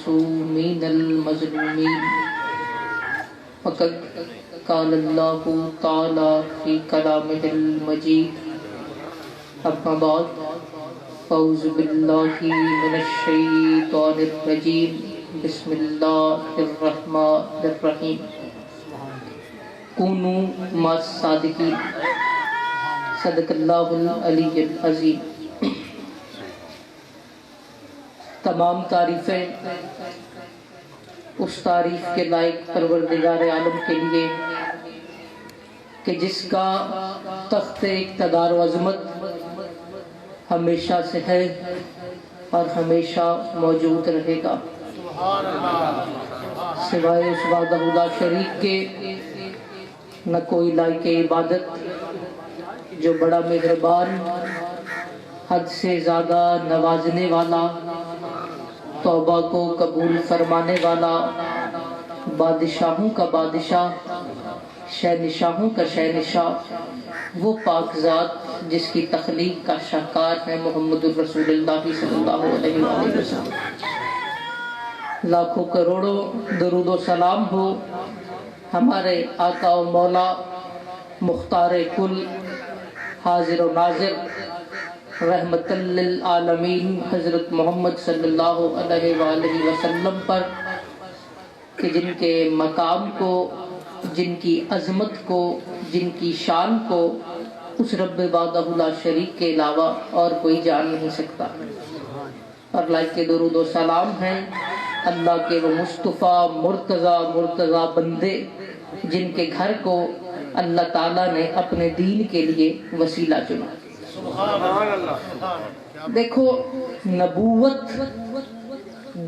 المعصومین المظلومین فقد قال اللہ تعالی فی کلامہ المجید اما بعد اعوذ باللہ من الشیطان الرجیم بسم اللہ الرحمن الرحیم کونوا مع الصادقین صدق اللہ العلی العظیم۔ تمام تعریفیں اس تعریف کے لائق پروردگار عالم کے لیے کہ جس کا تخت اقتدار و عظمت ہمیشہ سے ہے اور ہمیشہ موجود رہے گا، سوائے اس وحدہ لا شریک کے نہ کوئی لائق عبادت، جو بڑا مہربان، حد سے زیادہ نوازنے والا، توبہ کو قبول فرمانے والا، بادشاہوں کا بادشاہ، شہنشاہوں کا شہنشاہ، وہ پاک ذات جس کی تخلیق کا شاہکار ہے محمد الرسول اللہ صلی اللہ علیہ وآلہ وسلم۔ لاکھوں کروڑوں درود و سلام ہو ہمارے آقا و مولا مختار کل، حاضر و ناظر، رحمت للعالمین حضرت محمد صلی اللہ علیہ وآلہ وسلم پر، کہ جن کے مقام کو، جن کی عظمت کو، جن کی شان کو اس رب وحدہ لا شریک کے علاوہ اور کوئی جان نہیں سکتا۔ اور لائق درود و سلام ہیں اللہ کے وہ مصطفیٰ مرتضی بندے جن کے گھر کو اللہ تعالیٰ نے اپنے دین کے لیے وسیلہ چنا۔ دیکھو، نبوت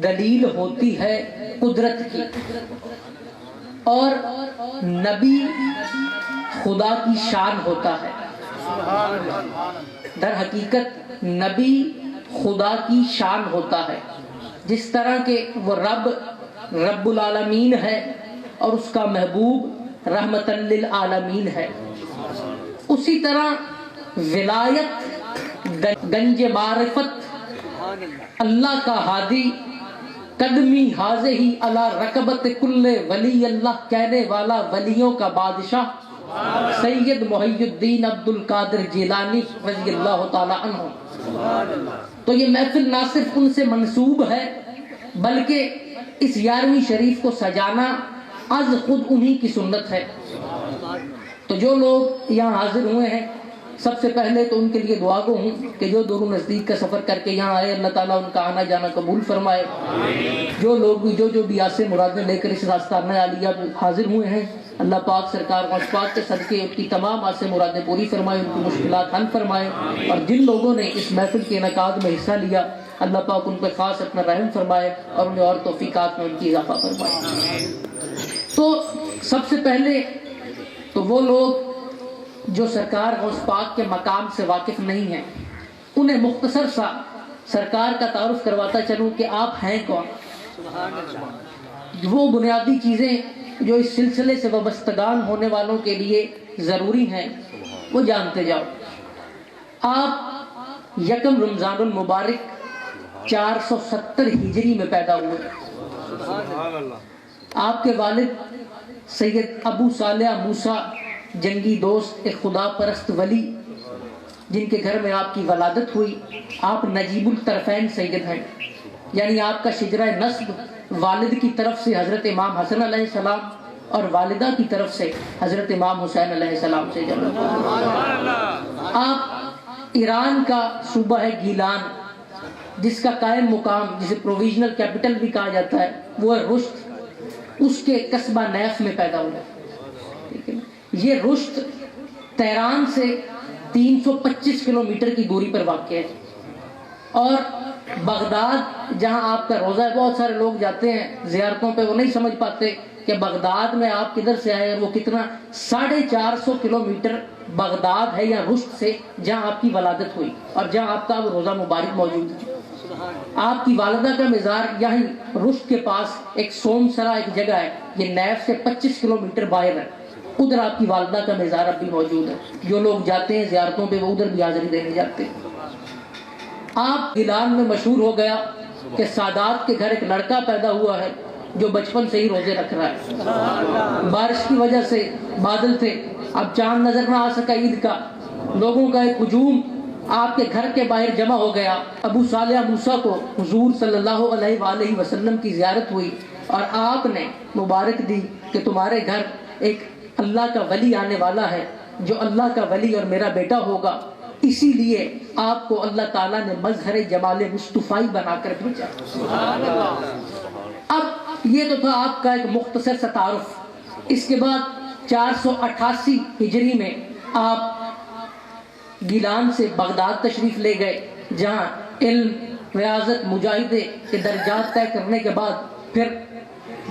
دلیل ہوتی ہے قدرت کی، اور نبی خدا کی شان ہوتا ہے۔ در حقیقت نبی خدا کی شان ہوتا ہے، جس طرح کہ وہ رب العالمین ہے اور اس کا محبوب رحمت للعالمین ہے، اسی طرح ولایت گنج معرفت اللہ کا ہادی، قدمی حاضی علی رکبت کل ولی اللہ کہنے والا ولیوں کا بادشاہ سید محی الدین عبد القادر جیلانی رضی اللہ تعالی عنہ۔ تو یہ محفل نہ صرف ان سے منسوب ہے، بلکہ اس 11ویں شریف کو سجانا از خود انہی کی سنت ہے۔ تو جو لوگ یہاں حاضر ہوئے ہیں، سب سے پہلے تو ان کے لیے دعا گو ہوں کہ جو دور و نزدیک کا سفر کر کے یہاں آئے، اللہ تعالیٰ ان کا آنا جانا قبول فرمائے۔ جو لوگ بھی جو بھی آسے مرادیں لے کر اس راستانہ عالیہ میں حاضر ہوئے ہیں، اللہ پاک سرکار غوث پاک کے صدقے ان کی تمام آسے مرادیں پوری فرمائے، ان کی مشکلات حل فرمائے۔ اور جن لوگوں نے اس محفل کے انعقاد میں حصہ لیا، اللہ پاک ان پہ خاص اپنا رحم فرمائے اور انہیں اور توفیقات میں ان کی اضافہ فرمائے۔ تو سب سے پہلے تو وہ لوگ جو سرکار غوث پاک کے مقام سے واقف نہیں ہیں، انہیں مختصر سا سرکار کا تعارف کرواتا چلوں کہ آپ ہیں کون۔ وہ بنیادی چیزیں جو اس سلسلے سے وابستگان ہونے والوں کے لیے ضروری ہیں وہ جانتے جاؤ۔ آپ 1 رمضان المبارک 470 ہجری میں پیدا ہوئے۔ آپ کے والد سید ابو صالح موسیٰ جنگی دوست، ایک خدا پرست ولی، جن کے گھر میں آپ کی ولادت ہوئی، آپ نجیب الطرفین سید ہیں، یعنی آپ کا شجرہ نسب والد کی طرف سے حضرت امام حسن علیہ السلام اور والدہ کی طرف سے حضرت امام حسین علیہ السلام سے جنم۔ آپ ایران کا صوبہ ہے گیلان، جس کا قائم مقام، جسے پروویژنل کیپٹل بھی کہا جاتا ہے، وہ ہے رشت، اس کے قصبہ نیف میں پیدا ہوئے۔ یہ رشت تہران سے 325 کلومیٹر کی دوری پر واقع ہے، اور بغداد جہاں آپ کا روزہ ہے، بہت سارے لوگ جاتے ہیں زیارتوں پہ، وہ نہیں سمجھ پاتے کہ بغداد میں آپ کدھر سے آئے، اور وہ کتنا 450 کلومیٹر بغداد ہے یا رشت سے، جہاں آپ کی ولادت ہوئی اور جہاں آپ کا وہ روزہ مبارک موجود ہے۔ آپ کی والدہ کا مزار یہیں رشت کے پاس ایک سومسرا ایک جگہ ہے، یہ نیف سے 25 کلومیٹر باہر ہے، ادھر آپ کی والدہ کا مزار اب بھی موجود ہے۔ جو لوگ جاتے ہیں زیارتوں پہ وہ ادھر بھی حاضری دینے جاتے ہیں۔ آپ گیلان میں مشہور ہو گیا کہ سادات کے گھر ایک لڑکا پیدا ہوا ہے جو بچپن سے ہی روزے رکھ رہا ہے. بارش کی وجہ سے بادل تھے, اب چاند نظر نہ آ سکا عید کا. لوگوں کا ایک ہجوم آپ کے گھر کے باہر جمع ہو گیا. ابو صالح موسیٰ کو حضور صلی اللہ علیہ وآلہ وسلم کی زیارت ہوئی اور آپ نے مبارک دی کہ تمہارے گھر ایک اللہ کا ولی آنے والا ہے جو اللہ کا ولی اور میرا بیٹا ہوگا, اسی لیے آپ کو اللہ تعالیٰ نے مظہر جمال مصطفی بنا کر بھیجا. اب یہ تو تھا آپ کا ایک مختصر سا تعارف. اس کے بعد 488 ہجری میں آپ گیلان سے بغداد تشریف لے گئے, جہاں علم, ریاضت, مجاہدے کے درجات طے کرنے کے بعد پھر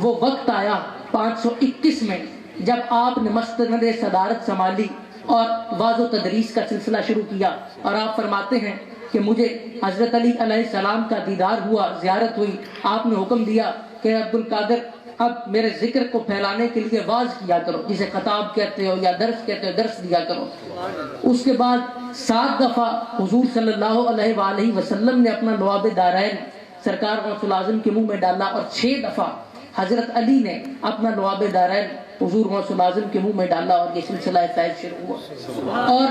وہ وقت آیا 521 میں جب آپ نے مستند صدارت سنبھالی اور واعظ و تدریس کا سلسلہ شروع کیا. اور آپ فرماتے ہیں کہ مجھے حضرت علی علیہ السلام کا دیدار ہوا, زیارت ہوئی. آپ نے حکم دیا کہ عبد القادر اب میرے ذکر کو پھیلانے کے لیے واعظ کیا کرو, جسے خطاب کہتے ہو یا درس کہتے ہو, درس دیا کرو. اس کے بعد 7 دفعہ حضور صلی اللہ علیہ وآلہ وسلم نے اپنا لعاب دارین سرکار غوث العظم کے منہ میں ڈالا, اور 6 دفعہ حضرت علی نے اپنا لعاب دارین حضور غوث العظم کے منہ میں ڈالا, اور یہ سلسلہ فیض شروع ہوا. اور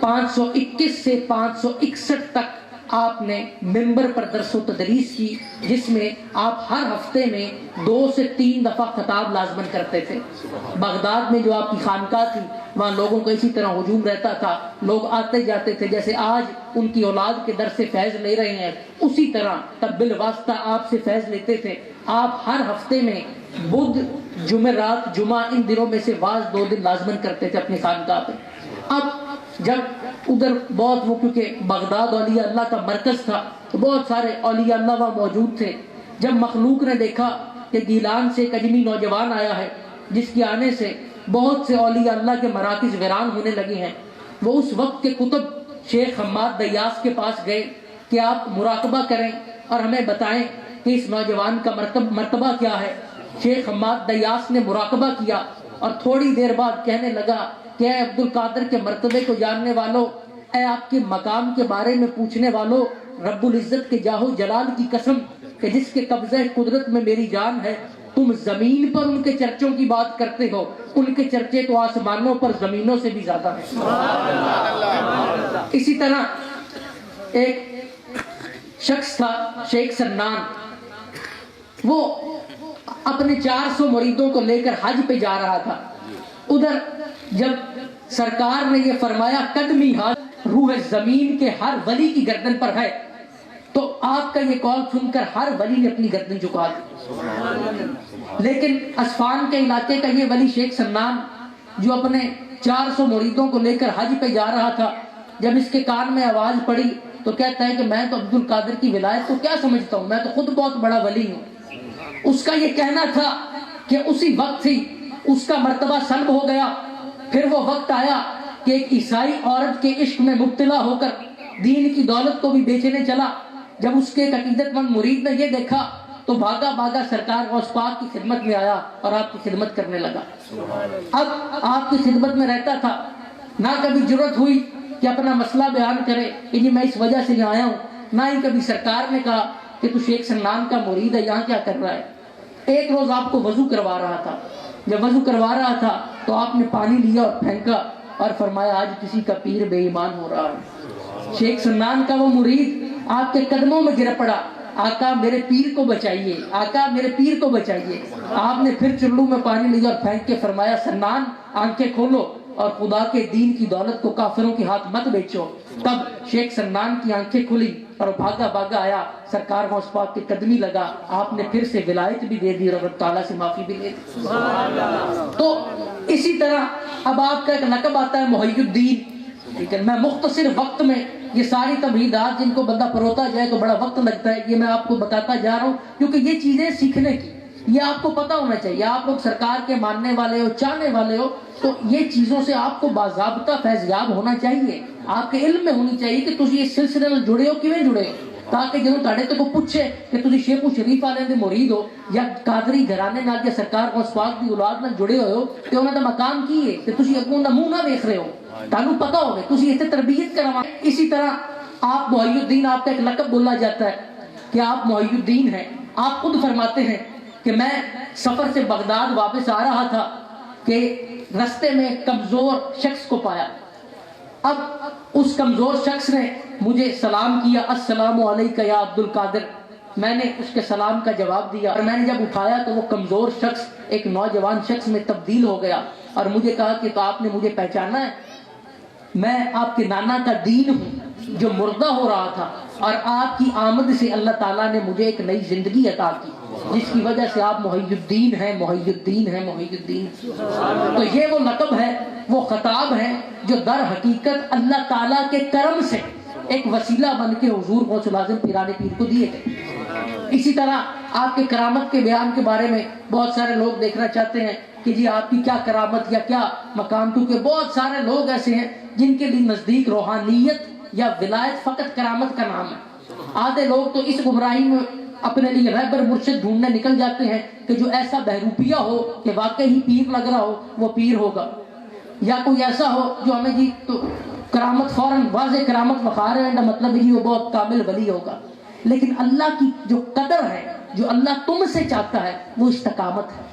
521 سے 561 تک آپ نے ممبر پر درس و تدریس کی, جس میں آپ ہر ہفتے میں 2 سے 3 دفعہ خطاب لازمن کرتے تھے. بغداد میں جو آپ کی خانقاہ تھی وہاں لوگوں کو اسی طرح ہجوم رہتا تھا, لوگ آتے جاتے تھے. جیسے آج ان کی اولاد کے در سے فیض لے رہے ہیں, اسی طرح تب بالواسطہ آپ سے فیض لیتے تھے. آپ ہر ہفتے میں بدھ, جمعرات, جمعہ, ان دنوں میں سے واعظ 2 دن لازمن کرتے تھے اپنی خانقاہ پہ. اب جب ادھر بہت وہ, کیونکہ بغداد اولیاء اللہ کا مرکز تھا, تو بہت سارے اولیاء اللہ وہاں موجود تھے. جب مخلوق نے دیکھا کہ گیلان سے ایک اجمی نوجوان آیا ہے جس کے آنے سے بہت سے اولیاء اللہ کے مراکز ویران ہونے لگے ہیں, وہ اس وقت کے کتب شیخ حماد دیاس کے پاس گئے کہ آپ مراقبہ کریں اور ہمیں بتائیں کہ اس نوجوان کا مرتبہ کیا ہے. شیخ حماد دیاس نے مراقبہ کیا اور تھوڑی دیر بعد کہنے لگا کہ اے عبد القادر کے مرتبے کو جاننے والوں, اے آپ کے مقام کے بارے میں پوچھنے والوں, رب العزت کے جاہ و جلال کی قسم کہ جس کے قبضہ قدرت میں میری جان ہے, تم زمین پر ان کے چرچوں کی بات کرتے ہو, ان کے چرچے تو آسمانوں پر زمینوں سے بھی زیادہ ہیں. اسی طرح ایک شخص تھا شیخ سنان, وہ اپنے 400 مریدوں کو لے کر حج پہ جا رہا تھا. ادھر جب سرکار نے یہ فرمایا قدمی حج روح زمین کے ہر ولی کی گردن پر ہے, تو آپ کا یہ قول سن کر ہر ولی نے اپنی گردن جھکا دی. لیکن اسفان کے علاقے کا یہ ولی شیخ سنان جو اپنے 400 مریدوں کو لے کر حج پہ جا رہا تھا, جب اس کے کان میں آواز پڑی تو کہتا ہے کہ میں تو عبد القادر کی ولایت کو کیا سمجھتا ہوں, میں تو خود بہت بڑا ولی ہوں. اس کا یہ کہنا تھا کہ اسی وقت ہی اس کا مرتبہ سلب ہو گیا. پھر وہ وقت آیا کہ ایک عیسائی عورت کے عشق میں مبتلا ہو کر دین کی دولت کو بھی بیچنے چلا. جب اس کے عقیدت مند مرید نے یہ دیکھا تو بھاگا بھاگا سرکار غوث پاک کی خدمت میں آیا اور آپ کی خدمت کرنے لگا. اب آپ کی خدمت میں رہتا تھا, نہ کبھی جرت ہوئی کہ اپنا مسئلہ بیان کرے کہ جی میں اس وجہ سے یہاں آیا ہوں, نہ ہی کبھی سرکار نے کہا کہ تو شیخ سنان کا مرید ہے, یہاں کیا کر رہا ہے. ایک روز آپ کو وضو کروا رہا تھا, جب وضو کروا رہا تھا تو آپ نے پانی لیا اور پھینکا اور فرمایا آج کسی کا پیر بے ایمان ہو رہا ہے. شیخ سنان کا وہ مرید آپ کے قدموں میں گر پڑا, آقا میرے پیر کو بچائیے, آقا میرے پیر کو بچائیے. آپ نے پھر چلو میں پانی لیا اور پھینک کے فرمایا سنان آنکھیں کھولو اور خدا کے دین کی دولت کو کافروں کے ہاتھ مت بیچو. تب شیخ سنان کی آنکھیں کھلی اور بھاگا بھاگا آیا, سرکار غوث پاک کے قدمی لگا. آپ نے پھر سے ولایت بھی دے دی اور رب تعالیٰ سے معافی بھی دے دی. تو اسی طرح اب آپ کا ایک لقب آتا ہے محی الدین. لیکن میں مختصر وقت میں یہ ساری تمہیدات جن کو بندہ پروتا جائے تو بڑا وقت لگتا ہے, یہ میں آپ کو بتاتا جا رہا ہوں کیونکہ یہ چیزیں سیکھنے کی, یہ آپ کو پتا ہونا چاہیے. آپ لوگ سرکار کے ماننے والے ہو, چاہنے والے ہو, تو یہ چیزوں سے آپ کو باضابطہ فیضیاب ہونا چاہیے. آپ کے علم میں ہونی چاہیے کہ تسی اس سلسلے میں جڑے ہو, کیویں جڑے ہو, تاکہ جدوں تہاڈے تے کوئی پوچھے کہ تسی شیخ شریف والے دے مرید ہو یا قادری گھرانے نال یا سرکار غوث پاک دی اولاد نال جڑے ہوئے ہو, تے انہاں دا مقام کی ہے کہ تسی اگوں دا منہ نہ ویکھ رہے ہو, تانوں پتہ ہوے تسی ایتھے تربیت کروا. اسی طرح آپ محی الدین, آپ کا ایک لقب بولا جاتا ہے کہ آپ محی الدین ہیں. آپ خود فرماتے ہیں کہ میں سفر سے بغداد واپس آ رہا تھا کہ رستے میں ایک کمزور شخص کو پایا. اب اس کمزور شخص نے مجھے سلام کیا، السلام علیکہ یا عبد القادر. میں نے اس کے سلام کا جواب دیا، اور میں نے جب اٹھایا تو وہ کمزور شخص ایک نوجوان شخص میں تبدیل ہو گیا اور مجھے کہا کہ تو آپ نے مجھے پہچانا ہے، میں آپ کے نانا کا دین ہوں جو مردہ ہو رہا تھا، اور آپ کی آمد سے اللہ تعالیٰ نے مجھے ایک نئی زندگی عطا کی جس کی وجہ سے آپ محی الدین ہیں، محی الدین ہیں، محی الدین. تو یہ وہ لقب ہے، وہ خطاب ہے جو در حقیقت اللہ تعالیٰ کے کرم سے ایک وسیلہ بن کے حضور غوث العظم پیران پیر کو دیے گئے. اسی طرح آپ کے کرامت کے بیان کے بارے میں بہت سارے لوگ دیکھنا چاہتے ہیں کہ جی آپ کی کیا کرامت یا کیا مقام، کیونکہ بہت سارے لوگ ایسے ہیں جن کے لیے نزدیک روحانیت یا ولایت فقط کرامت کا نام ہے. آدھے لوگ تو اس گمراہی میں اپنے لیے رہبر مرشد ڈھونڈنے نکل جاتے ہیں کہ جو ایسا بہروپیہ ہو کہ واقعی ہی پیر لگ رہا ہو وہ پیر ہوگا، یا کوئی ایسا ہو جو ہمیں جی تو کرامت فوراً واضح کرامت بخار ہے، مطلب جی وہ بہت کامل ولی ہوگا. لیکن اللہ کی جو قدر ہے، جو اللہ تم سے چاہتا ہے وہ استقامت ہے.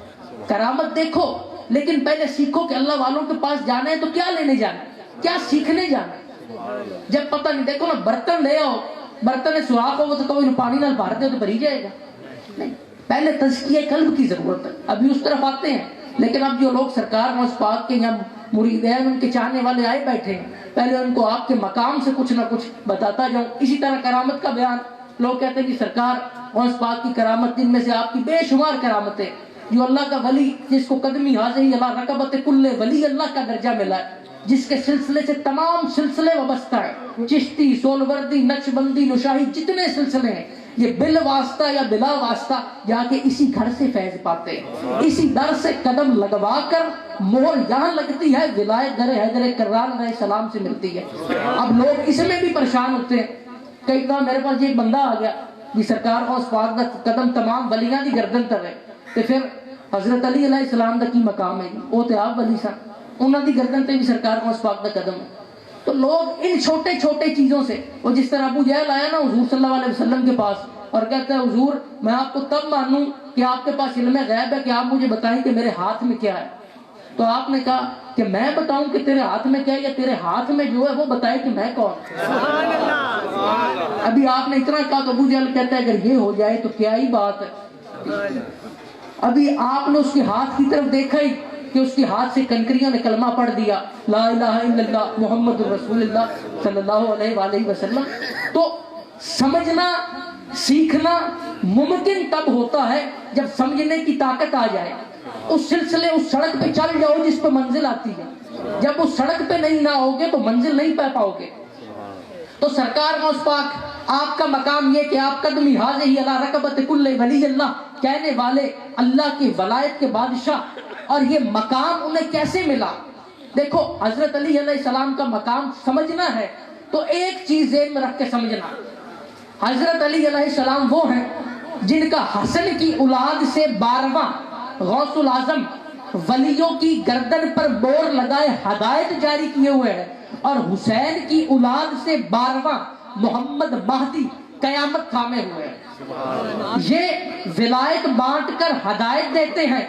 کرامت دیکھو لیکن پہلے سیکھو کہ اللہ والوں کے پاس جانا ہے تو کیا لینے جانا ہے، کیا سیکھنے جانا ہے. جب پتہ نہیں، دیکھو نا برتن لے آؤ، برتن میں سوراخ ہو تو کوئی پانی نہ بھر دے تو بھری جائے گا، نہیں، پہلے تزکیہ قلب کی ضرورت ہے. ابھی اس طرف آتے ہیں، لیکن اب جو لوگ سرکار غوث پاک کے یا مرید ہیں ان کے چاہنے والے آئے بیٹھے ہیں، پہلے ان کو آپ کے مقام سے کچھ نہ کچھ بتاتا جاؤں. اسی طرح کرامت کا بیان، لوگ کہتے ہیں کہ سرکار غوث پاک کی کرامت، جن میں سے آپ کی بے شمار کرامتیں، جو اللہ کا ولی جس کو قدمی حاضری اللہ رقبت کل ولی اللہ کا درجہ ملا ہے، جس کے سلسلے سے تمام سلسلے وابستہ ہیں، چشتی، سولوردی، نقشبندی، نشاہی، جتنے سلسلے ہیں یہ بل واسطہ یا بلا واسطہ جا کے اسی گھر سے فیض پاتے ہیں. اسی در سے قدم لگوا کر مہر یہاں لگتی ہے، ولایت در حیدر کرار علیہ السلام سے ملتی ہے. اب لوگ اس میں بھی پریشان ہوتے ہیں. کئی دفعہ میرے پاس ایک بندہ آ گیا کہ سرکار غوث پاک دا قدم تمام ولیاں دی گردن تے ہے، تے پھر حضرت علی علیہ السلام دا کی مقام ہے، وہ تے آپ ولی سن، انہاں دی گردن تے بھی سرکار غوث پاک دا قدم ہے. تو لوگ ان چھوٹے چھوٹے چیزوں سے، وہ جس طرح ابو جہل آیا نا حضور صلی اللہ علیہ وسلم کے پاس اور کہتا ہے حضور میں آپ کو تب مانوں کہ آپ کے پاس علم غیب ہے کہ آپ مجھے بتائیں کہ میرے ہاتھ میں کیا ہے. تو آپ نے کہا کہ میں بتاؤں کہ تیرے ہاتھ میں کیا ہے، یا تیرے ہاتھ میں جو ہے وہ بتائے کہ میں کون. ابھی آپ نے اتنا کہا تو ابو جہل کہتا ہے اگر یہ ہو جائے تو کیا ہی بات ہے. ابھی آپ نے اس کے ہاتھ کی طرف دیکھا ہی کہ اس کے ہاتھ سے کنکریوں نے کلمہ پڑھ دیا، لا الہ الا اللہ محمد رسول اللہ صلی اللہ علیہ وآلہ وسلم. تو سمجھنا سیکھنا ممکن تب ہوتا ہے جب سمجھنے کی طاقت آ جائے. اس سلسلے اس سڑک پہ چل جاؤ جس پہ منزل آتی ہے، جب اس سڑک پہ نہیں نہ ہوگے تو منزل نہیں پا پاؤ گے. تو سرکار غوث پاک آپ کا مقام یہ کہ آپ قدمی حاضری اللہ رقبت کل ولی اللہ، کہنے والے اللہ کی ولایت کے بادشاہ. اور یہ مقام انہیں کیسے ملا؟ دیکھو حضرت علی علیہ السلام کا مقام سمجھنا ہے تو ایک چیز ذہن میں رکھ کے سمجھنا، حضرت علی علیہ السلام وہ ہیں جن کا حسن کی اولاد سے 12واں غوث العظم ولیوں کی گردن پر بور لگائے ہدایت جاری کیے ہوئے ہیں، اور حسین کی اولاد سے 12واں محمد مہدی قیامت تھامے ہوئے ہیں. یہ ولایت بانٹ کر ہدایت دیتے ہیں،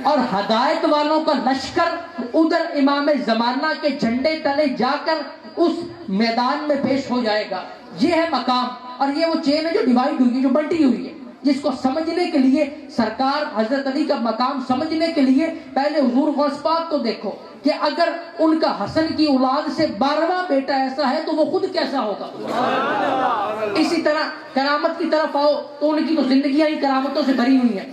اور ہدایت والوں کا لشکر ادھر امام زمانہ کے جھنڈے تلے جا کر اس میدان میں پیش ہو جائے گا. یہ ہے مقام، اور یہ وہ چین ہے جو ڈیوائیڈ ہوئی ہے، جو بنٹی ہوئی ہے، جس کو سمجھنے کے لیے سرکار حضرت علی کا مقام سمجھنے کے لیے پہلے حضور غوث پاک کو دیکھو کہ اگر ان کا حسن کی اولاد سے 12واں بیٹا ایسا ہے تو وہ خود کیسا ہوگا. اسی طرح کرامت کی طرف آؤ تو ان کی تو زندگیاں ہی کرامتوں سے بھری ہوئی ہیں.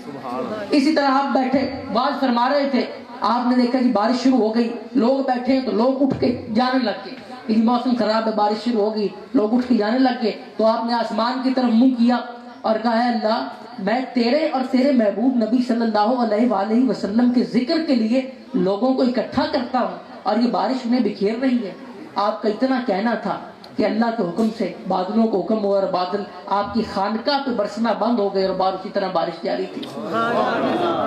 اسی طرح آپ بیٹھے باز فرما رہے تھے، آپ نے دیکھا کہ بارش شروع ہو گئی، لوگ بیٹھے ہیں تو لوگ اٹھ کے جانے لگ گئے کہ موسم خراب ہے، بارش شروع ہو گئی، لوگ اٹھ کے جانے لگ گئے. تو آپ نے آسمان کی طرف منہ کیا اور کہا ہے اللہ میں تیرے اور تیرے محبوب نبی صلی اللہ علیہ وآلہ وسلم کے ذکر کے لیے لوگوں کو اکٹھا کرتا ہوں اور یہ بارش انہیں بکھیر رہی ہے. آپ کا اتنا کہنا تھا کہ اللہ کے حکم سے بادلوں کو حکم ہوا اور بادل آپ کی خانقاہ پہ برسنا بند ہو گئے اور اسی طرح بارش جاری تھی.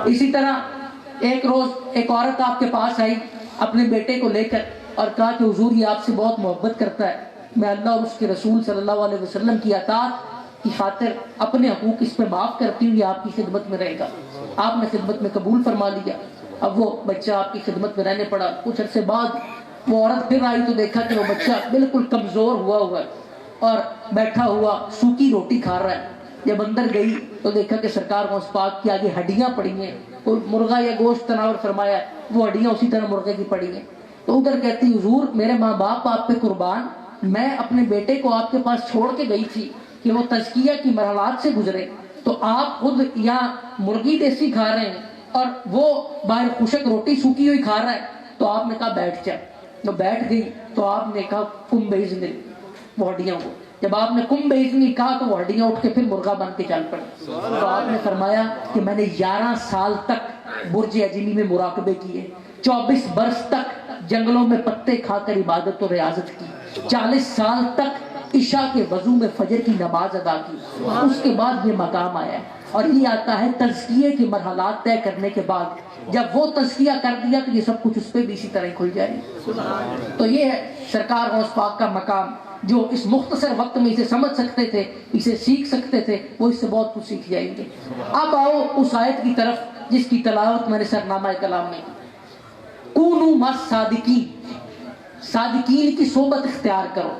اسی طرح ایک روز ایک عورت آپ کے پاس آئی اپنے بیٹے کو لے کر اور کہا کہ حضور یہ آپ سے بہت محبت کرتا ہے، میں اللہ اور اس کے رسول صلی اللہ علیہ وسلم کی اطاعت کی خاطر اپنے حقوق اس پہ معاف کرتی ہوئی آپ کی خدمت میں رہے گا. آپ نے خدمت میں قبول فرما لیا. اب وہ بچہ آپ کی خدمت میں رہنے پڑا. کچھ عرصے بعد وہ عورت پھر آئی تو دیکھا کہ وہ بچہ بالکل کمزور ہوا ہے اور بیٹھا ہوا سوکھی روٹی کھا رہا ہے. جب اندر گئی تو دیکھا کہ سرکار غوث پاک کی آگے ہڈیاں پڑی ہیں. کوئی مرغا یا گوشت تناور فرمایا, وہ ہڈیاں اسی طرح مرغے کی پڑی ہیں. تو ادھر کہتی حضور میرے ماں باپ آپ پہ قربان, میں اپنے بیٹے کو آپ کے پاس چھوڑ کے گئی تھی کہ وہ تزکیہ کی مرحلات سے گزرے, تو آپ خود یہاں مرغی دیسی کھا رہے ہیں اور وہ باہر خشک روٹی سوکھی ہوئی کھا رہا ہے. تو آپ نے کہا بیٹھ جا. تو بیٹھ گئی تو آپ نے کہا کم بیزنی, وہ ہڈیاں کو جب آپ نے کم بیزنی کہا تو وہ ہڈیاں اٹھ کے پھر مرغا بن کے چل پڑی. تو آپ نے فرمایا کہ میں نے 11 سال تک برج عظیمی میں مراقبے کیے, 24 برس تک جنگلوں میں پتے کھا کر عبادت و ریاضت کی, 40 سال تک عشاء کے وضو میں فجر کی نماز ادا کی. اس کے بعد یہ مقام آیا ہے. اور یہ آتا ہے تزکیے کی مرحلات طے کرنے کے بعد. جب وہ تزکیہ کر دیا تو یہ سب کچھ اس پہ بھی اسی طرح کھل جائے. تو یہ ہے سرکار غوث پاک کا مقام, جو اس مختصر وقت میں اسے سمجھ سکتے تھے, اسے سیکھ سکتے تھے, وہ اس سے بہت کچھ سیکھ جائیں گے. اب آؤ اس آیت کی طرف جس کی تلاوت میں نے سرنامہ کلام میں کی. کونوا مع الصادقین, صادقین کی صحبت اختیار کرو.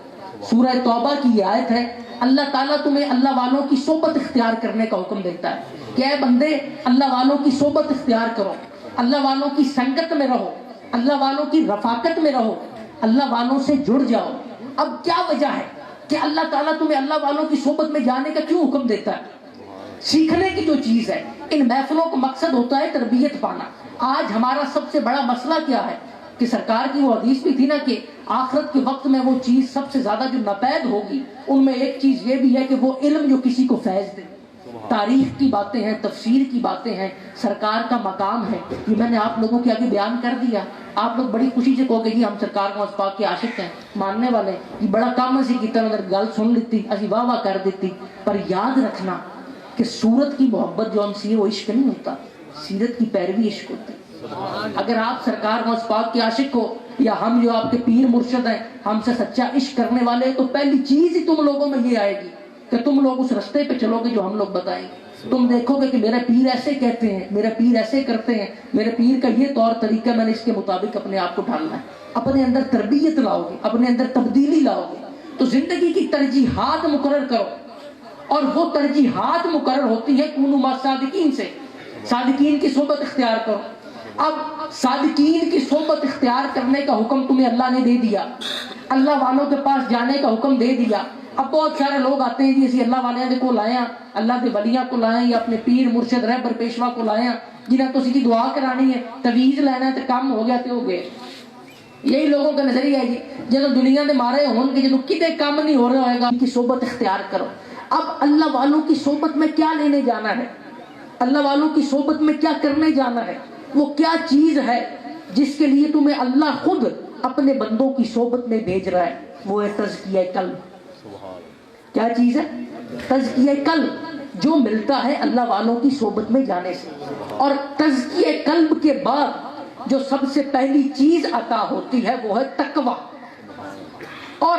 سورہ توبہ کی یہ آیت ہے. اللہ تعالیٰ تمہیں اللہ والوں کی صحبت اختیار کرنے کا حکم دیتا ہے کہ اے بندے اللہ والوں کی صحبت اختیار کرو, اللہ والوں کی سنگت میں رہو, اللہ والوں کی رفاقت میں رہو, اللہ والوں سے جڑ جاؤ. اب کیا وجہ ہے کہ اللہ تعالیٰ تمہیں اللہ والوں کی صحبت میں جانے کا کیوں حکم دیتا ہے؟ سیکھنے کی جو چیز ہے, ان محفلوں کا مقصد ہوتا ہے تربیت پانا. آج ہمارا سب سے بڑا مسئلہ کیا ہے کہ سرکار کی وہ حدیث بھی تھی نا کہ آخرت کے وقت میں وہ چیز سب سے زیادہ جو ناپید ہوگی, ان میں ایک چیز یہ بھی ہے کہ وہ علم جو کسی کو فیض دے. تاریخ کی باتیں ہیں, تفسیر کی باتیں ہیں, سرکار کا مقام ہے. یہ میں نے آپ لوگوں کے آگے بیان کر دیا. آپ لوگ بڑی خوشی سے کہو کہ جی ہم سرکار غوث پاک کے عاشق ہیں, ماننے والے, یہ بڑا کام اسی کی طرح گل سن لیتی, اسی واہ واہ کر دیتی. پر یاد رکھنا کہ سورت کی محبت جو ہم سی وہ عشق نہیں ہوتا, سیرت کی پیروی عشق ہوتی. اگر آپ سرکار غوث پاک کے عاشق ہو, یا ہم جو آپ کے پیر مرشد ہیں ہم سے سچا عشق کرنے والے, تو پہلی چیز ہی تم لوگوں میں یہ آئے گی کہ تم لوگ اس رستے پہ چلو گے جو ہم لوگ بتائیں گے. تم دیکھو گے کہ میرے پیر ایسے کہتے ہیں, میرے پیر ایسے کرتے ہیں, میرے پیر کا یہ طور طریقہ, میں نے اس کے مطابق اپنے آپ کو ڈھالنا ہے. اپنے اندر تربیت لاؤ گے, اپنے اندر تبدیلی لاؤ گے, تو زندگی کی ترجیحات مقرر کرو. اور وہ ترجیحات مقرر ہوتی ہے کونوا مع الصادقین سے, صادقین کی صحبت اختیار کرو. اب صادقین کی صحبت اختیار کرنے کا حکم تمہیں اللہ نے دے دیا, اللہ والوں کے پاس جانے کا حکم دے دیا. اب بہت سارے لوگ آتے ہیں جی اسی اللہ والے کو لائیں, اللہ کے ولیاں کو لائیں, یا اپنے پیر مرشد رہبر پیشوا کو لائیں, جنہیں تو اسی دعا کرانی ہے, تویز لینا ہے, تو کام ہو گیا تو ہو گئے. یہی لوگوں کا نظریہ ہے جی, جب دنیا دے مارے ہون کے جب کتے کام نہیں ہو رہا ہوئے گا, ان کی صحبت اختیار کرو. اب اللہ والوں کی صحبت میں کیا لینے جانا ہے, اللہ والوں کی صحبت میں کیا کرنے جانا ہے, وہ کیا چیز ہے جس کے لیے تمہیں اللہ خود اپنے بندوں کی صحبت میں بھیج رہا ہے؟ وہ ہے تزکیہ قلب. کیا چیز ہے؟ تزکیہ قلب, جو ملتا ہے اللہ والوں کی صحبت میں جانے سے. اور تزکیہ قلب کے بعد جو سب سے پہلی چیز عطا ہوتی ہے وہ ہے تقویٰ. اور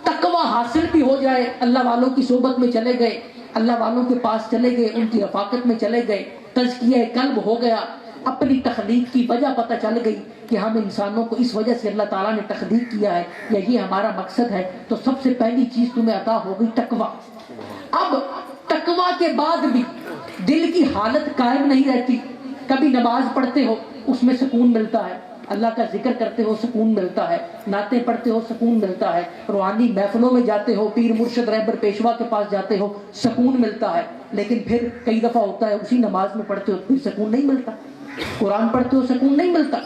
تقویٰ حاصل بھی ہو جائے, اللہ والوں کی صحبت میں چلے گئے, اللہ والوں کے پاس چلے گئے, ان کی رفاقت میں چلے گئے, تزکیہ قلب ہو گیا, اپنی تخلیق کی وجہ پتہ چل گئی کہ ہم انسانوں کو اس وجہ سے اللہ تعالیٰ نے تخلیق کیا ہے, یا یہ ہمارا مقصد ہے, تو سب سے پہلی چیز تمہیں عطا ہو گئی تقویٰ. اب تقویٰ کے بعد بھی دل کی حالت قائم نہیں رہتی. کبھی نماز پڑھتے ہو اس میں سکون ملتا ہے, اللہ کا ذکر کرتے ہو سکون ملتا ہے, نعتیں پڑھتے ہو سکون ملتا ہے, روحانی محفلوں میں جاتے ہو, پیر مرشد رہبر پیشوا کے پاس جاتے ہو, سکون ملتا ہے. لیکن پھر کئی دفعہ ہوتا ہے اسی نماز میں پڑھتے ہو پھر سکون نہیں ملتا, قرآن پڑھتے ہو سکون نہیں ملتا.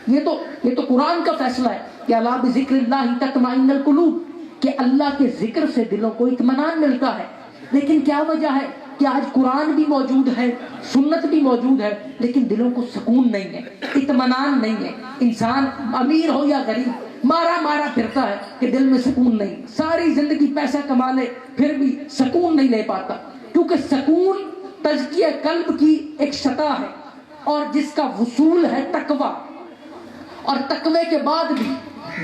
یہ تو قرآن کا فیصلہ ہے کہ الا بذکر اللہ تطمئن القلوب, کہ اللہ کے ذکر سے دلوں کو اطمینان ملتا ہے. لیکن کیا وجہ ہے کہ آج قرآن بھی موجود ہے, سنت بھی موجود ہے, لیکن دلوں کو سکون نہیں ہے, اطمینان نہیں ہے. انسان امیر ہو یا غریب مارا مارا پھرتا ہے کہ دل میں سکون نہیں. ساری زندگی پیسہ کما لے پھر بھی سکون نہیں لے پاتا, کیونکہ سکون تزکیہ قلب کی ایک سطح ہے, اور جس کا وصول ہے تقویٰ. اور تقوی کے بعد بھی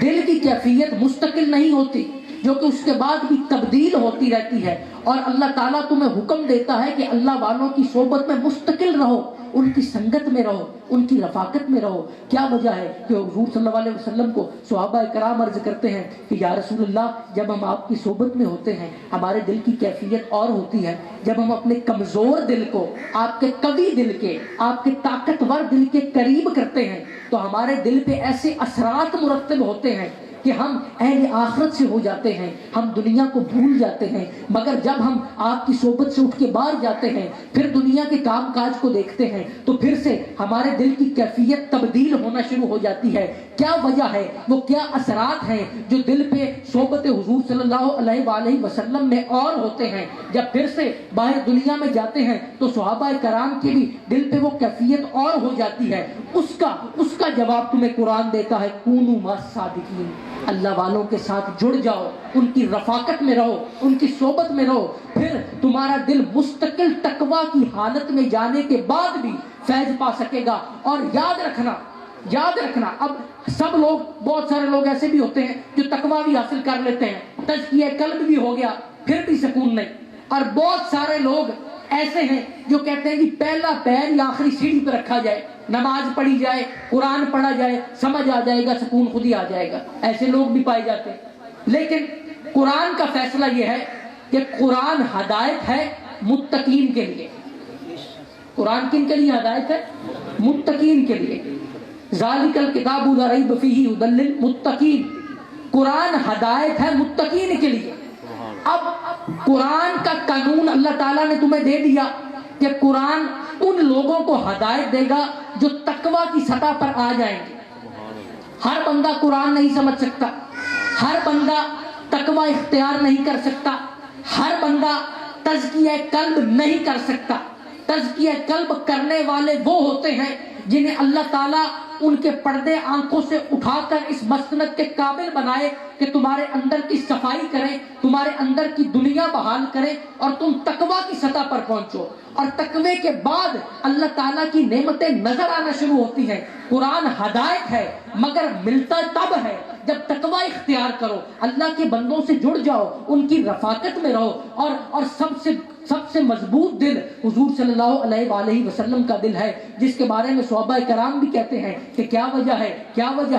دل کی کیفیت مستقل نہیں ہوتی. جو کہ اس کے بعد بھی تبدیل ہوتی رہتی ہے، اور اللہ تعالیٰ تمہیں حکم دیتا ہے کہ اللہ والوں کی صحبت میں مستقل رہو، ان کی سنگت میں رہو، ان کی رفاقت میں رہو۔ کیا وجہ ہے کہ حضور صلی اللہ علیہ وسلم کو صحابہ کرام عرض کرتے ہیں کہ یا رسول اللہ، جب ہم آپ کی صحبت میں ہوتے ہیں ہمارے دل کی کیفیت اور ہوتی ہے، جب ہم اپنے کمزور دل کو آپ کے قوی دل کے، آپ کے طاقتور دل کے قریب کرتے ہیں تو ہمارے دل پہ ایسے اثرات مرتب ہوتے ہیں کہ ہم اہل آخرت سے ہو جاتے ہیں، ہم دنیا کو بھول جاتے ہیں، مگر جب ہم آپ کی صحبت سے اٹھ کے باہر جاتے ہیں، پھر دنیا کے کام کاج کو دیکھتے ہیں تو پھر سے ہمارے دل کی کیفیت تبدیل ہونا شروع ہو جاتی ہے۔ کیا وجہ ہے، وہ کیا اثرات ہیں جو دل پہ صحبت حضور صلی اللہ علیہ وآلہ وسلم میں اور ہوتے ہیں؟ جب پھر سے باہر دنیا میں جاتے ہیں تو صحابہ کرام کی بھی دل پہ وہ کیفیت اور ہو جاتی ہے۔ اس کا جواب تمہیں قرآن دیتا ہے، کونوا مع الصادقین، اللہ والوں کے ساتھ جڑ جاؤ، ان کی رفاقت میں رہو، ان کی صحبت میں رہو، پھر تمہارا دل مستقل تقویٰ کی حالت میں جانے کے بعد بھی فیض پا سکے گا۔ اور یاد رکھنا اب سب لوگ، بہت سارے لوگ ایسے بھی ہوتے ہیں جو تقویٰ بھی حاصل کر لیتے ہیں، تزکیہ قلب بھی ہو گیا، پھر بھی سکون نہیں، اور بہت سارے لوگ ایسے ہیں جو کہتے ہیں کہ پہلا پیر یا آخری سیڑھی پہ رکھا جائے، نماز پڑھی جائے، قرآن پڑھا جائے، سمجھ آ جائے گا، سکون خود ہی آ جائے گا۔ ایسے لوگ بھی پائے جاتے ہیں، لیکن قرآن کا فیصلہ یہ ہے کہ قرآن ہدایت ہے متقین کے لیے۔ قرآن کن کے لیے ہدایت ہے؟ متقین کے لیے۔ ذالک الکتاب لا ریب فیہ ھدی للمتقین، قرآن ہدایت ہے متقین کے لیے۔ اب قرآن کا قانون اللہ تعالیٰ نے تمہیں دے دیا کہ قرآن ان لوگوں کو ہدایت دے گا جو تقویٰ کی سطح پر آ جائیں گے۔ ہر بندہ قرآن نہیں سمجھ سکتا، ہر بندہ تقویٰ اختیار نہیں کر سکتا، ہر بندہ تزکیہ قلب نہیں کر سکتا۔ تزکیہ قلب کرنے والے وہ ہوتے ہیں جنہیں اللہ تعالیٰ ان کے پردے آنکھوں سے اٹھا کر اس مسند کے قابل بنائے کہ تمہارے اندر کی صفائی کریں، تمہارے اندر کی دنیا بحال کریں اور تم تقویٰ کی سطح پر پہنچو۔ اور تقوی کے بعد اللہ تعالیٰ کی نعمتیں نظر آنا شروع ہوتی ہیں۔ قرآن ہدایت ہے مگر ملتا تب ہے جب تقوی اختیار کرو، اللہ کے بندوں سے جڑ جاؤ، ان کی رفاقت میں رہو، اور سب سے مضبوط دل حضور صلی اللہ علیہ وآلہ وسلم کا دل ہے، جس کے بارے میں صحابہ کرام بھی کہتے ہیں کہ کیا وجہ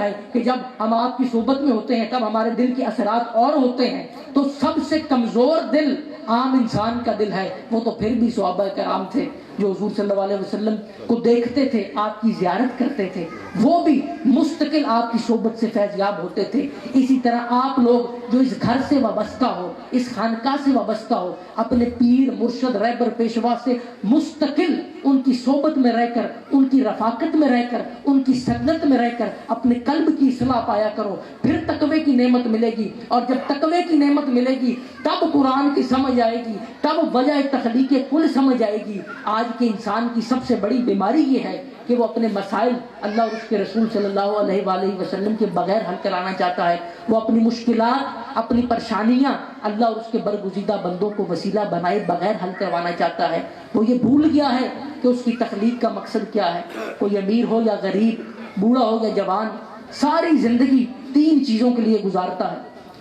ہے کہ جب ہم آپ کی صحبت میں ہوتے ہیں تب ہمارے دل کے اثرات اور ہوتے ہیں۔ تو سب سے کمزور دل عام انسان کا دل ہے، وہ تو پھر بھی صحابہ کرام تھے جو حضور صلی اللہ علیہ وسلم کو دیکھتے تھے، آپ کی زیارت کرتے تھے، وہ بھی مستقل آپ کی صحبت سے فیض یاب ہوتے تھے۔ اسی طرح آپ لوگ جو اس گھر سے وابستہ ہو، اس خانقاہ سے وابستہ ہو، اپنے پیر، مرشد، رہبر، پیشوا سے مستقل ان کی صحبت میں رہ کر، ان کی رفاقت میں رہ کر، ان کی سنگت میں رہ کر اپنے قلب کی اصلاح پایا کرو، پھر تقوی کی نعمت ملے گی۔ اور جب تقوی کی نعمت ملے گی تب قرآن کی سمجھ آئے گی، تب وجہ تخلیق کل سمجھ آئے گی۔ آج کے انسان کی سب سے بڑی بیماری یہ ہے کہ وہ اپنے مسائل اللہ اور اس کے رسول صلی اللہ علیہ وآلہ وسلم کے بغیر حل کرانا چاہتا ہے۔ وہ اپنی مشکلات، اپنی پریشانیاں اللہ اور اس کے برگزیدہ بندوں کو وسیلہ بنائے بغیر حل کروانا چاہتا ہے۔ وہ یہ بھول گیا ہے کہ اس کی تخلیق کا مقصد کیا ہے۔ کوئی امیر ہو یا غریب، بوڑھا ہو یا جوان، ساری زندگی تین چیزوں کے لیے گزارتا ہے۔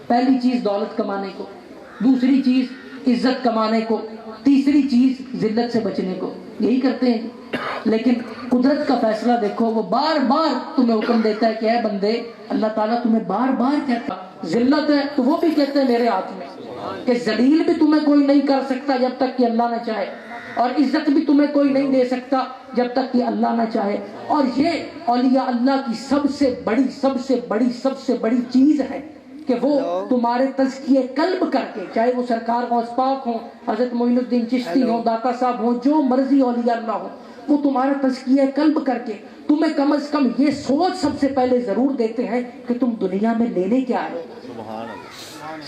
پہلی چیز دولت کمانے کو، دوسری چیز عزت کمانے کو، تیسری چیز ذلت سے بچنے کو، یہی کرتے ہیں۔ لیکن قدرت کا فیصلہ دیکھو، وہ بار بار تمہیں حکم دیتا ہے کہ اے بندے، اللہ تعالیٰ تمہیں بار بار کہتا ہے ذلت ہے تو وہ بھی کہتے ہیں میرے ہاتھ میں، کہ ذلیل بھی تمہیں کوئی نہیں کر سکتا جب تک کہ اللہ نہ چاہے، اور عزت بھی تمہیں کوئی نہیں دے سکتا جب تک کہ اللہ نہ چاہے۔ اور یہ اولیاء اللہ کی سب سے بڑی چیز ہے کہ وہ تمہارے تزکیہ قلب کر کے، چاہے وہ سرکار غوث پاک ہوں، حضرت معین الدین چشتی ہوں، داتا صاحب ہوں، جو مرضی اولیاء اللہ ہوں، وہ تمہارا تزکیہ قلب کر کے تمہیں کم از کم یہ سوچ سب سے پہلے ضرور دیتے ہیں کہ تم دنیا میں لینے کیا آئے ہو۔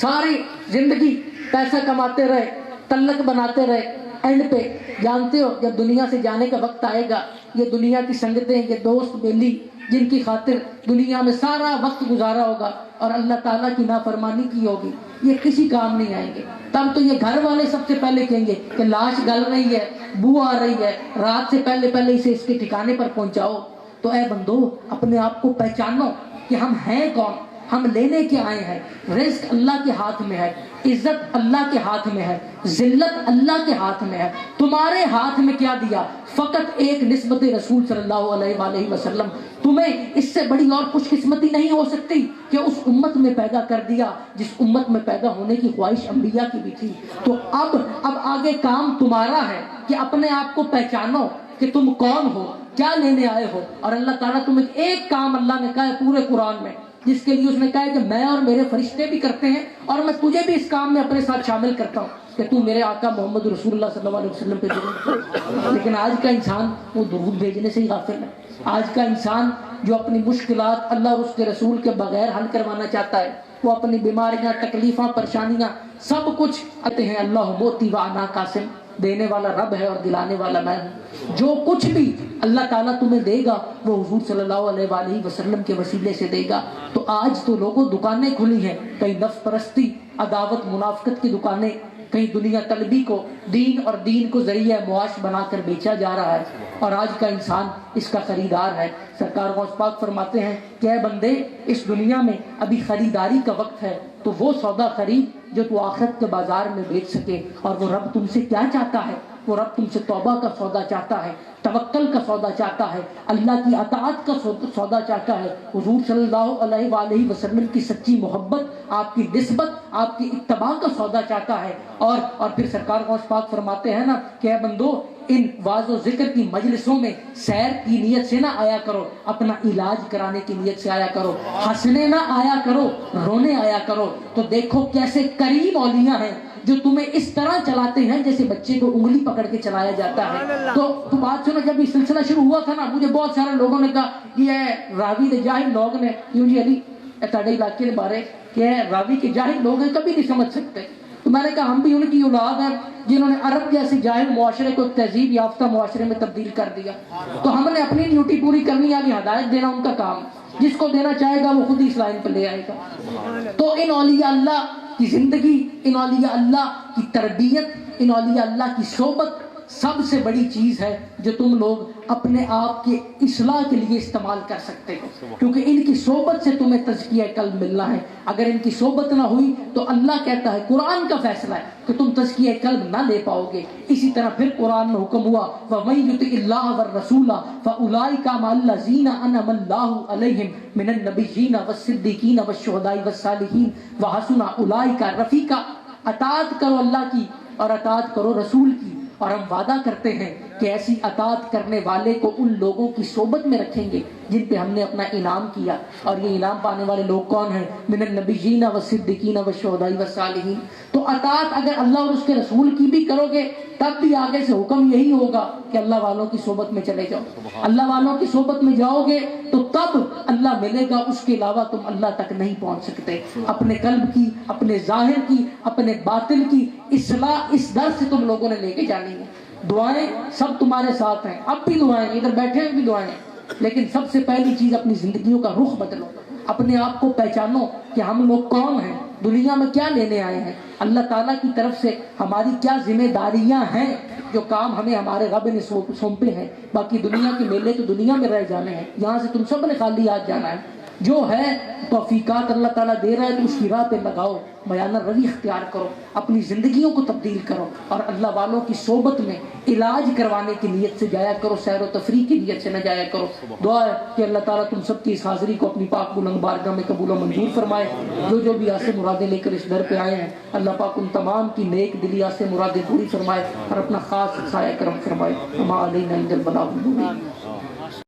ساری زندگی پیسہ کماتے رہے، تلک بناتے رہے، اینڈ پہ جانتے ہو جب دنیا سے جانے کا وقت آئے گا، یہ دنیا کی سنگتیں، یہ دوست بیلی جن کی خاطر دنیا میں سارا وقت گزارا ہوگا اور اللہ تعالیٰ کی نافرمانی کی ہوگی، یہ کسی کام نہیں آئیں گے۔ تب تو یہ گھر والے سب سے پہلے کہیں گے کہ لاش گل رہی ہے، بو آ رہی ہے، رات سے پہلے اسے اس کے ٹھکانے پر پہنچاؤ۔ تو اے بندو، اپنے آپ کو پہچانو کہ ہم ہیں کون۔ ہم لینے کے آئے ہیں. رزق اللہ کے ہاتھ میں ہے, عزت اللہ کے ہاتھ میں ہے, ذلت اللہ کے ہاتھ میں ہے. تمہارے ہاتھ میں کیا دیا؟ فقط ایک نسبت رسول صلی اللہ علیہ وآلہ وسلم. تمہیں اس سے بڑی اور خوش قسمتی نہیں ہو سکتی کہ اس امت میں پیدا کر دیا جس امت میں پیدا ہونے کی خواہش انبیاء کی بھی تھی. تو اب آگے کام تمہارا ہے کہ اپنے آپ کو پہچانو کہ تم کون ہو, کیا لینے آئے ہو. اور اللہ تعالیٰ تمہیں ایک کام اللہ نے کہا ہے پورے قرآن میں, جس کے لیے اس نے کہا ہے کہ میں اور میرے فرشتے بھی کرتے ہیں اور میں تجھے بھی اس کام میں اپنے ساتھ شامل کرتا ہوں کہ تو میرے آقا محمد رسول اللہ صلی اللہ علیہ وسلم پہ درود بھیج. لیکن آج کا انسان وہ درود بھیجنے سے ہی غافل ہے. آج کا انسان جو اپنی مشکلات اللہ اور اس کے رسول کے بغیر حل کروانا چاہتا ہے, وہ اپنی بیماریاں, تکلیفاں, پریشانیاں سب کچھ آتے ہیں. اللہ موتی و انا قاسم, دینے والا رب ہے اور دلانے والا میں ہوں. جو کچھ بھی اللہ تعالیٰ تمہیں دے گا وہ حضور صلی اللہ علیہ وآلہ وسلم کے وسیلے سے دے گا. تو آج تو لوگوں دکانیں کھلی ہیں, کہیں نفس پرستی, عداوت, منافقت کی دکانیں, کہیں دنیا طلبی کو دین اور دین کو ذریعہ معاش بنا کر بیچا جا رہا ہے, اور آج کا انسان اس کا خریدار ہے. سرکار غوث پاک فرماتے ہیں کہ اے بندے, اس دنیا میں ابھی خریداری کا وقت ہے, تو وہ سودا خرید جو تو آخرت کے بازار میں بیچ سکے. اور وہ رب تم سے کیا چاہتا ہے؟ وہ رب تم سے توبہ کا سودا چاہتا ہے, توکل کا سودا چاہتا ہے, اللہ کی اطاعت کا سودا چاہتا ہے, حضور صلی اللہ علیہ وآلہ وسلم کی سچی محبت, آپ کی نسبت, آپ کی اتباع کا سودا چاہتا ہے. اور پھر سرکار غوث پاک فرماتے ہیں نا کہ اے بندو, ان واعظ و ذکر کی مجلسوں میں سیر کی نیت سے نہ آیا کرو, اپنا علاج کرانے کی نیت سے آیا کرو. ہنسنے نہ آیا کرو, رونے آیا کرو. تو دیکھو کیسے کریم اولیاء ہیں جو تمہیں اس طرح چلاتے ہیں جیسے بچے کو انگلی پکڑ کے چلایا جاتا ہے. تو بات سنو, جب یہ سلسلہ شروع ہوا تھا نا, مجھے بہت سارے لوگوں نے کہا یہ راوی دے جاہل لوگ نے, کیوں جی علی تاڑے علاقے کے بارے کہ راوی کے جاہل لوگ ہیں, کبھی نہیں سمجھ سکتے. تو میں نے کہا ہم بھی ان کی اولاد ہیں جنہوں نے عرب جیسے جاہل معاشرے کو ایک تہذیب یافتہ معاشرے میں تبدیل کر دیا. تو ہم نے اپنی ڈیوٹی پوری کرنی ہے, آگے ہدایت دینا ان کا کام, جس کو دینا چاہے گا وہ خود ہی اس لائن پہ لے آئے گا. تو ان اولیاء اللہ کی زندگی, ان اولیاء اللہ کی تربیت, ان اولیاء اللہ کی صحبت سب سے بڑی چیز ہے جو تم لوگ اپنے آپ کے اصلاح کے لیے استعمال کر سکتے ہو, کیونکہ ان کی صحبت سے تمہیں تزکیہ قلب ملنا ہے. اگر ان کی صحبت نہ ہوئی تو اللہ کہتا ہے, قرآن کا فیصلہ ہے کہ تم تزکیہ قلب نہ لے پاؤ گے. اسی طرح پھر قرآن میں حکم ہوا وَمَن يُطِعِ اللَّهَ وَالرَّسُولَ فَأُولَٰئِكَ مَعَ الَّذِينَ أَنْعَمَ اللَّهُ عَلَيْهِم مِّنَ النَّبِيِّينَ وَالصِّدِّيقِينَ وَالشُّهَدَاءِ وَالصَّالِحِينَ وَحَسُنَ أُولَٰئِكَ رَفِيقًا. اطاعت کرو اللہ کی اور اطاعت کرو رسول کی, اور ہم وعدہ کرتے ہیں کہ ایسی اطاعت کرنے والے کو ان لوگوں کی صحبت میں رکھیں گے جن پہ ہم نے اپنا انعام کیا. اور یہ انعام پانے والے لوگ کون ہیں؟ من النبیین والصدیقین والشہداء والصالحین. تو اطاعت اگر اللہ اور اس کے رسول کی بھی کرو گے تب بھی آگے سے حکم یہی ہوگا کہ اللہ والوں کی صحبت میں چلے جاؤ. اللہ والوں کی صحبت میں جاؤ گے تو تب اللہ ملے گا, اس کے علاوہ تم اللہ تک نہیں پہنچ سکتے. اپنے قلب کی, اپنے ظاہر کی, اپنے باطن کی اصلاح اس در سے تم لوگوں نے لے کے جانی ہے. دعائیں سب تمہارے ساتھ ہیں, اب بھی دعائیں, ادھر بیٹھے ہوئے بھی دعائیں, لیکن سب سے پہلی چیز اپنی زندگیوں کا رخ بدلو. اپنے آپ کو پہچانو کہ ہم لوگ کون ہیں, دنیا میں کیا لینے آئے ہیں, اللہ تعالیٰ کی طرف سے ہماری کیا ذمہ داریاں ہیں, جو کام ہمیں ہمارے رب نے سونپے ہیں. باقی دنیا کے میلے تو دنیا میں رہ جانے ہیں, یہاں سے تم سب نے خالی ہاتھ جانا ہے. جو ہے توفیقات اللہ تعالیٰ دے رہا ہے تو اس کی راہ پہ لگاؤ, بیانہ روی اختیار کرو, اپنی زندگیوں کو تبدیل کرو, اور اللہ والوں کی صحبت میں علاج کروانے کی نیت سے جایا کرو, سیر و تفریح کی نیت سے نہ جایا کرو. دعا ہے کہ اللہ تعالیٰ تم سب کی اس حاضری کو اپنی پاک بلند بارگاہ میں قبول و منظور فرمائے. جو بھی آسے مرادیں لے کر اس در پہ آئے ہیں, اللہ پاک ان تمام کی نیک دلی آسے مرادیں پوری فرمائے اور اپنا خاص سایہ کرم فرمائے. وما علینا الا البلاغ المبین.